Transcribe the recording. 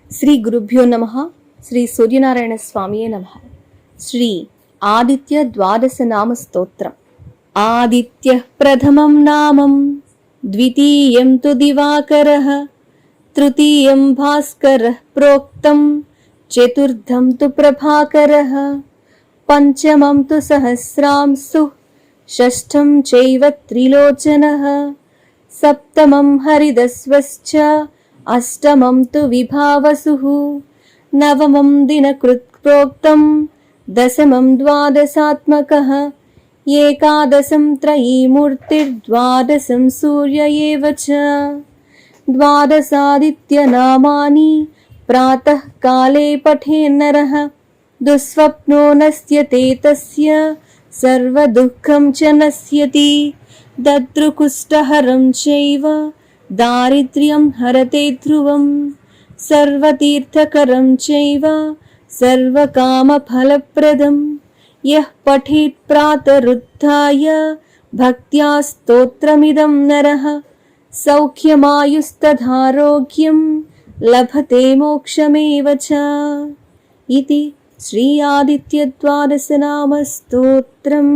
శ్రీ గురుభ్యో నమః. శ్రీ సూర్యనారాయణ స్వామియే నమః. శ్రీ ఆదిత్య ద్వాదశ నామ స్తోత్రం. ఆదిత్యః ప్రథమం నామం, ద్వితీయం తు దివాకరః, తృతీయం భాస్కరః ప్రోక్తం, చతుర్థం తు ప్రభాకరః, పంచమం తు సహస్రాంశుః, షష్ఠం చైవ త్రిలోచనః, సప్తమం హరిదస్వశ్చ, అష్టమం తు విభావసుః, నవమం దినకృత్ ప్రోక్తం, దశమం ద్వాదశాత్మకః, ఏకాదశం త్రయీమూర్తిర్ద్వాదశం సూర్య ఏవ చ. ద్వాదశాదిత్యనామాని ప్రాతః కాలే పఠేన్నరః, దుస్వప్నో నశ్యతే తస్య, సర్వదుఃఖం చ నశ్యతి. దద్రుకుష్ఠహరం చైవ, దారిద్ర్యం హరతే ధ్రువం, సర్వతీర్థకరం చైవ, సర్వకామఫలప్రదం. యః పఠేత్ ప్రాతరుత్థాయ, భక్త్యా స్తోత్రమిదం నరః, సౌఖ్యమాయుస్తథారోగ్యం లభతే మోక్షమేవ చ. ఇతి శ్రీ ఆదిత్య ద్వాదశ నామ స్తోత్రం.